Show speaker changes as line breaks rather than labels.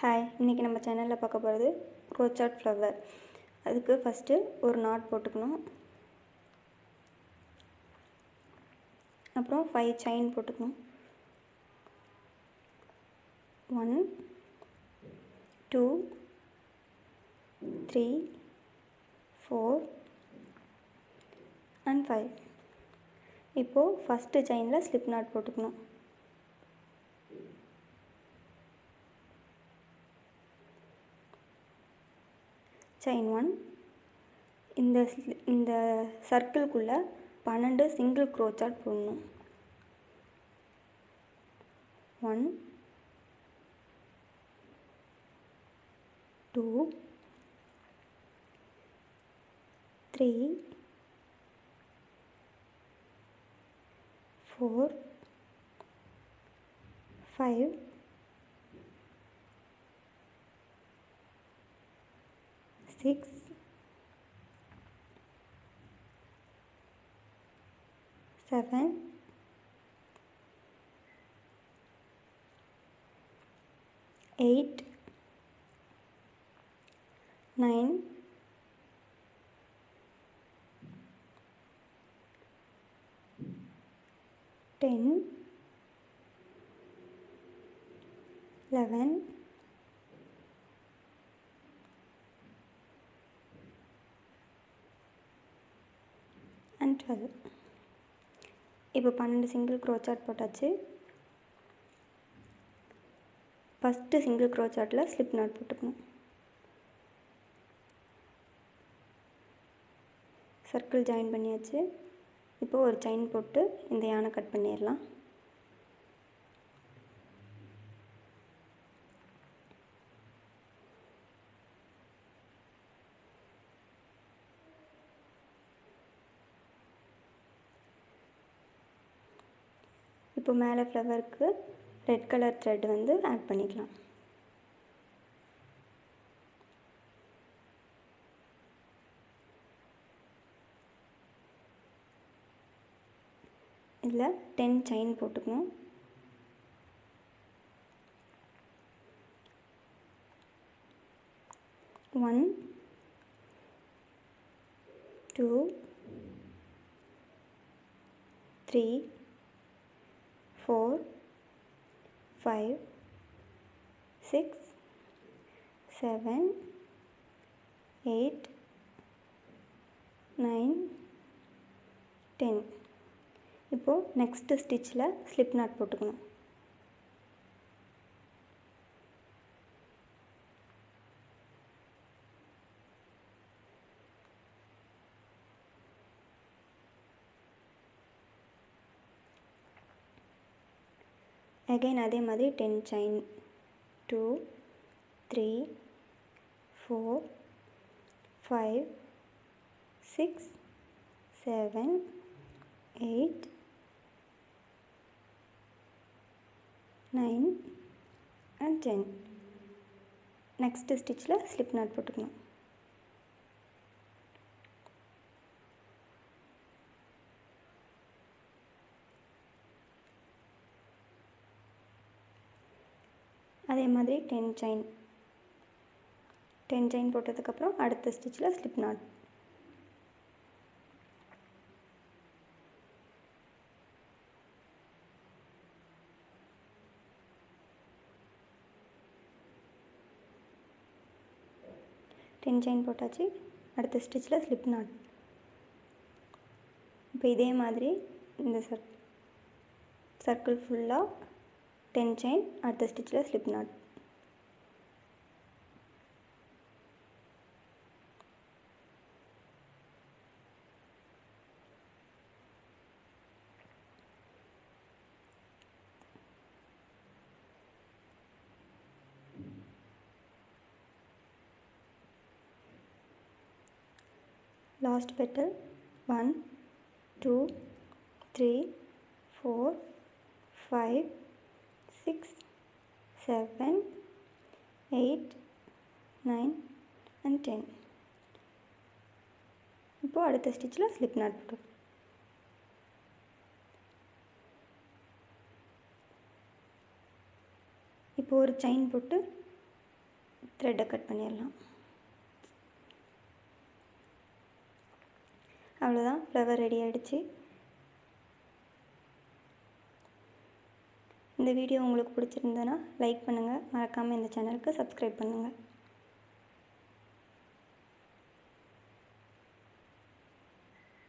Hi, இன்றைக்கி நம்ம சேனலில் பார்க்க போகிறது crochet ஃப்ளவர். அதுக்கு ஃபஸ்ட்டு ஒரு நாட் போட்டுக்கணும். அப்புறம் 5 செயின் போட்டுக்கணும். 1 2 3 4 and 5. இப்போது ஃபஸ்ட்டு செயினில் ஸ்லிப் நாட் போட்டுக்கணும். செயின் 1. இந்த சர்க்கிள்குள்ளே 12 சிங்கிள் crochet போடணும். 1 2 3 4 5 6 7 8 9 10 11 and 12. இப்போ 12 சிங்கிள் crochet போட்டாச்சு. ஃபஸ்ட்டு சிங்கிள் crochetல ஸ்லிப் நாட் போட்டுக்கணும். சர்க்கிள் ஜாயின் பண்ணியாச்சு. இப்போ ஒரு செயின் போட்டு இந்த யானை கட் பண்ணிடலாம். இப்போ மேலே ஃப்ளவருக்கு ரெட் கலர் த்ரெட் வந்து ஆட் பண்ணிக்கலாம். இதில் 10 செயின் போட்டுக்கணும். ஒன் 2 3 4 5 6 7 8 9 10. இப்போது நெக்ஸ்ட்டு ஸ்டிச்சில் ஸ்லிப் நாட் போட்டுக்கணும். அகைன் அதே மாதிரி 10 chain 2 3 4 5 6 7 8 9 and 10. Next ஸ்டிச்சில் slip not போட்டுக்கணும். அதே மாதிரி 10 செயின் போட்டதுக்கப்புறம் அடுத்த ஸ்டிச்சில் ஸ்லிப் நாட். செயின் போட்டாச்சு. அடுத்த ஸ்டிச்சில் ஸ்லிப் நாட். இப்போ இதே மாதிரி இந்த சர்க்கிள் ஃபுல்லாக 10 செயின், அடுத்த ஸ்டிச்சில் slip not. Last petal 1 2 3 4 5 6 7 8 9 and 10. இப்போது அடுத்த ஸ்டிச்சில் ஸ்லிப் நாட் போட்டு இப்போ ஒரு செயின் போட்டு த்ரெட்டை கட் பண்ணிடலாம். அவ்வளோதான், ஃப்ளவர் ரெடி ஆகிடுச்சு. இந்த வீடியோ உங்களுக்கு பிடிச்சிருந்ததுன்னா லைக் பண்ணுங்கள், மறக்காமல் இந்த சேனலுக்கு சப்ஸ்கிரைப் பண்ணுங்கள்.